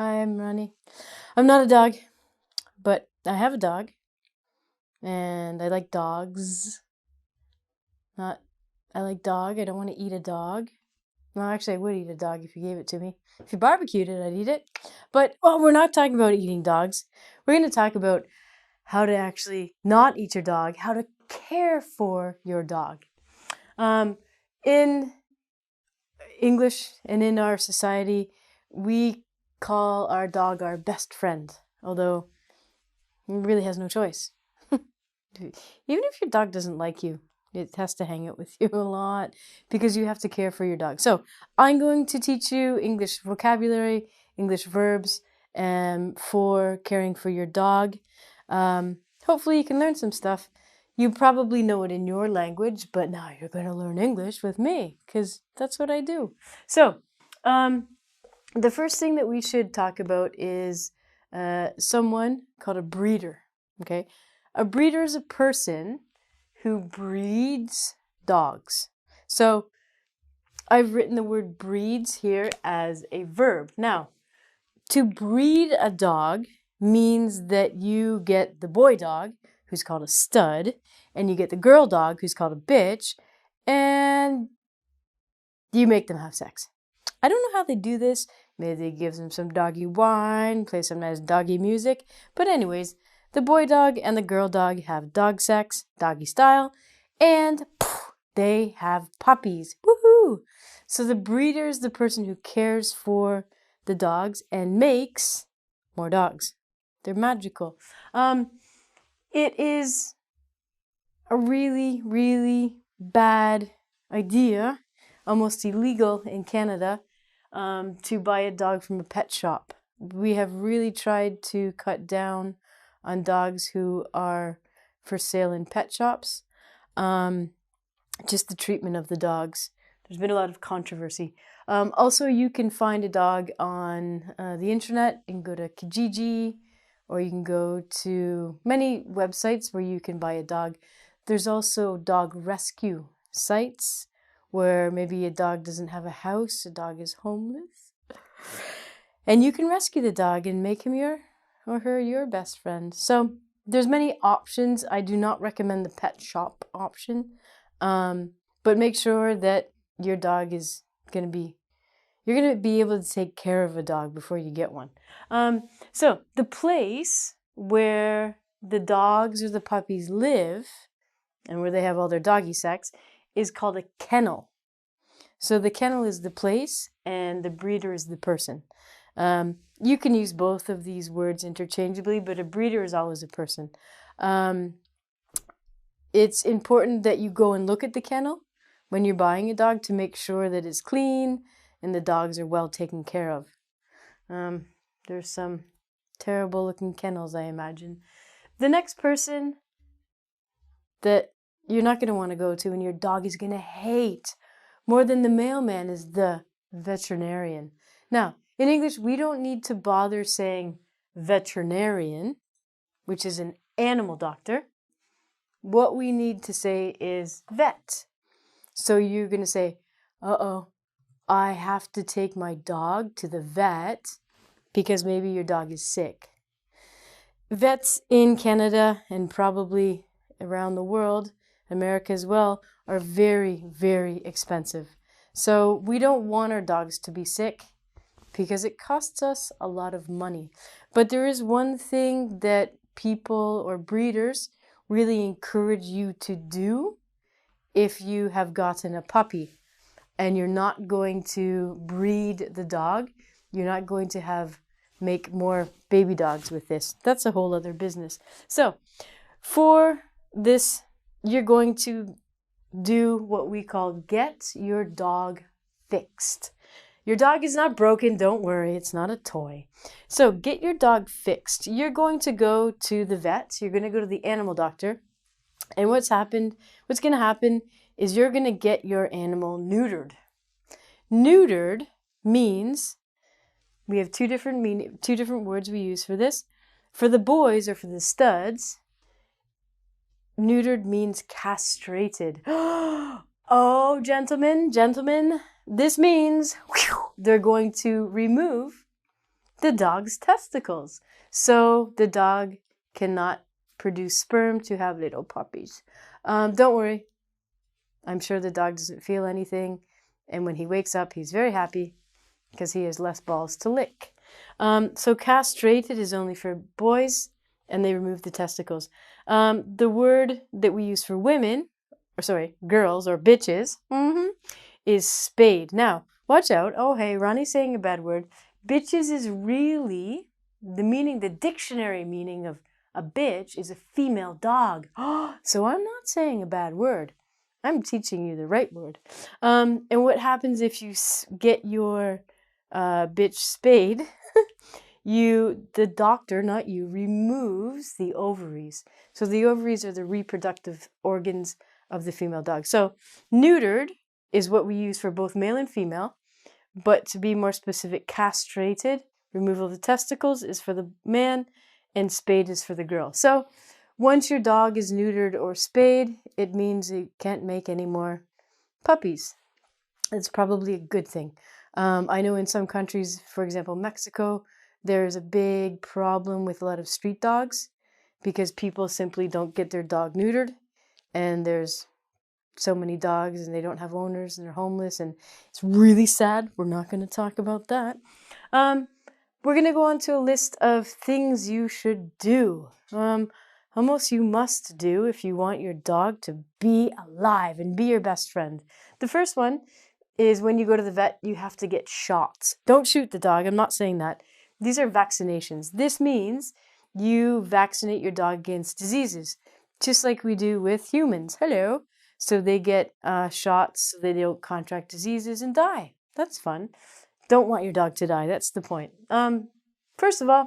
Hi, I'm Ronnie. I'm not a dog, but I have a dog, and I like dogs. I like dog. I don't want to eat a dog. No, actually, I would eat a dog if you gave it to me. If you barbecued it, I'd eat it. But, we're not talking about eating dogs. We're going to talk about how to actually not eat your dog, how to care for your dog. In English and in our society, we call our dog our best friend, although he really has no choice. Even if your dog doesn't like you, it has to hang out with you a lot because you have to care for your dog. So I'm going to teach you English vocabulary, English verbs, for caring for your dog. Hopefully you can learn some stuff. You probably know it in your language, but now you're going to learn English with me because that's what I do. So the first thing that we should talk about is someone called a breeder. Okay, a breeder is a person who breeds dogs. So I've written the word breeds here as a verb. Now, to breed a dog means that you get the boy dog, who's called a stud, and you get the girl dog, who's called a bitch, and you make them have sex. I don't know how they do this. Maybe they give them some doggy wine, play some nice doggy music. But anyways, the boy dog and the girl dog have dog sex, doggy style, and they have puppies. Woohoo! So the breeder is the person who cares for the dogs and makes more dogs. They're magical. It is a really, really bad idea, almost illegal in Canada, to buy a dog from a pet shop. We have really tried to cut down on dogs who are for sale in pet shops. Just the treatment of the dogs. There's been a lot of controversy. Also, you can find a dog on the internet. You can go to Kijiji, or you can go to many websites where you can buy a dog. There's also dog rescue sites where maybe a dog doesn't have a house, a dog is homeless. And you can rescue the dog and make him your best friend. So there's many options. I do not recommend the pet shop option. But make sure that your dog is you're going to be able to take care of a dog before you get one. So the place where the dogs or the puppies live and where they have all their doggy sex is called a kennel. So the kennel is the place and the breeder is the person. You can use both of these words interchangeably, but a breeder is always a person. It's important that you go and look at the kennel when you're buying a dog to make sure that it's clean and the dogs are well taken care of. There's some terrible looking kennels, I imagine. The next person that you're not going to want to go to and your dog is going to hate more than the mailman is the veterinarian. Now, in English, we don't need to bother saying veterinarian, which is an animal doctor. What we need to say is vet. So you're going to say, I have to take my dog to the vet because maybe your dog is sick. Vets in Canada and probably around the world, America as well, are very, very expensive. So we don't want our dogs to be sick because it costs us a lot of money. But there is one thing that people or breeders really encourage you to do if you have gotten a puppy and you're not going to breed the dog, you're not going to make more baby dogs with this. That's a whole other business. So for this, you're going to do what we call get your dog fixed. Your dog is not broken, don't worry, it's not a toy. So get your dog fixed. You're going to go to the vet, you're going to go to the animal doctor, and what's going to happen is you're going to get your animal neutered. Neutered means, we have two different words we use for this. For the boys or for the studs, neutered means castrated. Oh, gentlemen, this means they're going to remove the dog's testicles. So the dog cannot produce sperm to have little puppies. Don't worry. I'm sure the dog doesn't feel anything. And when he wakes up, he's very happy because he has less balls to lick. So castrated is only for boys, and they remove the testicles. The word that we use for women, girls or bitches, is spayed. Now, watch out. Oh, hey, Ronnie's saying a bad word. Bitches is really the dictionary meaning of a bitch is a female dog. So I'm not saying a bad word. I'm teaching you the right word. And what happens if you get your bitch spayed? The doctor, not you, removes the ovaries. So the ovaries are the reproductive organs of the female dog. So neutered is what we use for both male and female, but to be more specific, castrated, removal of the testicles, is for the man, and spayed is for the girl. So once your dog is neutered or spayed, it means it can't make any more puppies. It's probably a good thing. I know in some countries, for example, Mexico, there's a big problem with a lot of street dogs because people simply don't get their dog neutered, and there's so many dogs and they don't have owners and they're homeless, and it's really sad. We're not going to talk about that. We're going to go on to a list of things you should do. Almost you must do if you want your dog to be alive and be your best friend. The first one is when you go to the vet, you have to get shots. Don't shoot the dog. I'm not saying that. These are vaccinations. This means you vaccinate your dog against diseases, just like we do with humans. Hello. So they get shots so they don't contract diseases and die. That's fun. Don't want your dog to die. That's the point. First of all,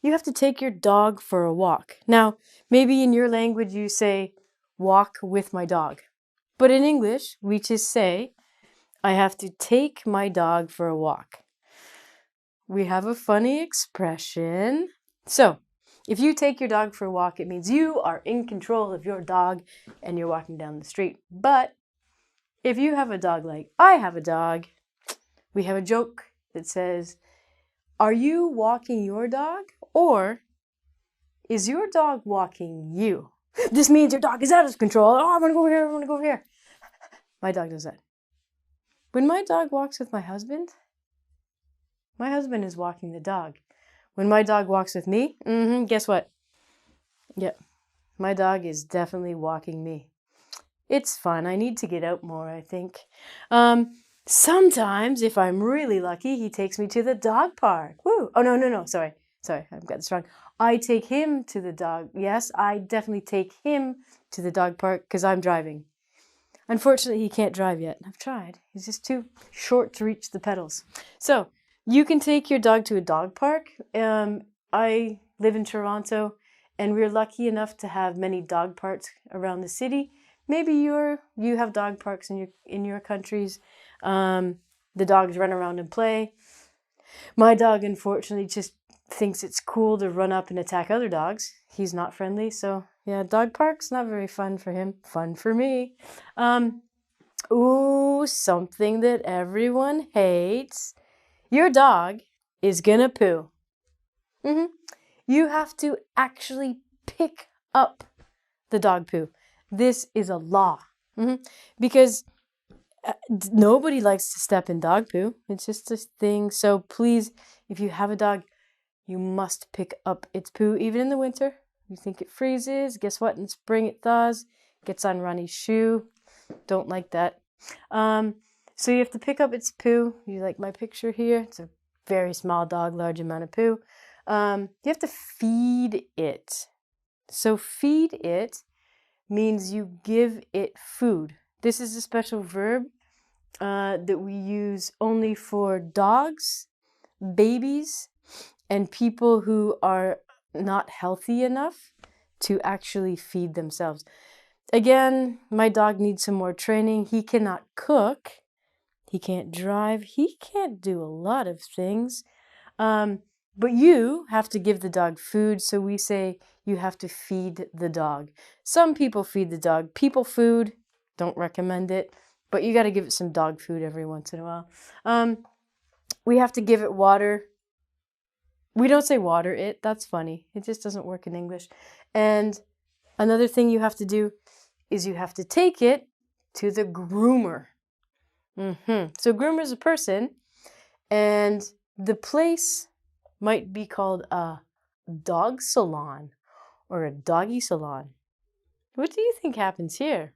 you have to take your dog for a walk. Now, maybe in your language you say, walk with my dog. But in English, we just say, I have to take my dog for a walk. We have a funny expression. So, if you take your dog for a walk, it means you are in control of your dog and you're walking down the street. But if you have a dog like I have a dog, we have a joke that says, are you walking your dog, or is your dog walking you? This means your dog is out of control. Oh, I want to go over here. I want to go over here. My dog does that. When my dog walks with my husband is walking the dog. When my dog walks with me, guess what? Yep, my dog is definitely walking me. It's fun. I need to get out more, I think. Sometimes, if I'm really lucky, he takes me to the dog park. Woo! Oh, no. Sorry, I've got this wrong. I take him to the dog. Yes, I definitely take him to the dog park because I'm driving. Unfortunately, he can't drive yet. I've tried. He's just too short to reach the pedals. So, you can take your dog to a dog park. I live in Toronto, and we're lucky enough to have many dog parks around the city. Maybe you have dog parks in your countries. The dogs run around and play. My dog, unfortunately, just thinks it's cool to run up and attack other dogs. He's not friendly, so yeah, dog park's not very fun for him. Fun for me. Something that everyone hates. Your dog is gonna poo. You have to actually pick up the dog poo. This is a law. Because nobody likes to step in dog poo. It's just a thing. So please, if you have a dog, you must pick up its poo, even in the winter. You think it freezes. Guess what? In spring it thaws. Gets on Ronnie's shoe. Don't like that. So you have to pick up its poo. You like my picture here? It's a very small dog, large amount of poo. You have to feed it. So feed it means you give it food. This is a special verb that we use only for dogs, babies, and people who are not healthy enough to actually feed themselves. Again, my dog needs some more training. He cannot cook. He can't drive. He can't do a lot of things. But you have to give the dog food. So we say you have to feed the dog. Some people feed the dog people food. Don't recommend it. But you got to give it some dog food every once in a while. We have to give it water We don't say water it. That's funny. It just doesn't work in English. And another thing you have to do is you have to take it to the groomer. So groomer is a person, and the place might be called a dog salon or a doggy salon. What do you think happens here?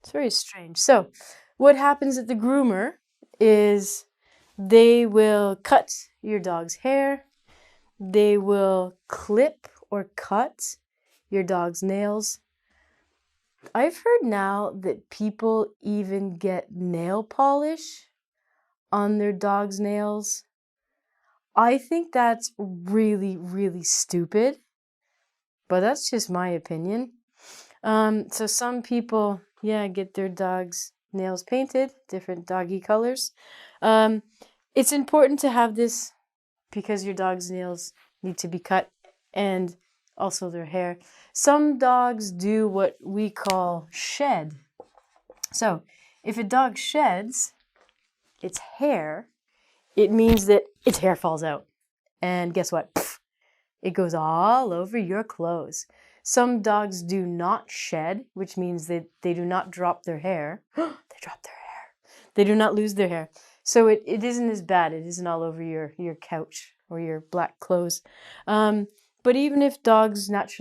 It's very strange. So what happens at the groomer is they will cut your dog's hair. They will clip or cut your dog's nails. I've heard now that people even get nail polish on their dog's nails. I think that's really, really stupid, but that's just my opinion. So some people, get their dog's nails painted, different doggy colors. It's important to have this because your dog's nails need to be cut and also their hair. Some dogs do what we call shed. So if a dog sheds its hair, it means that its hair falls out. And guess what? It goes all over your clothes. Some dogs do not shed, which means that they do not drop their hair. They drop their hair. They do not lose their hair. So it isn't as bad. It isn't all over your couch or your black clothes. But even if dogs naturally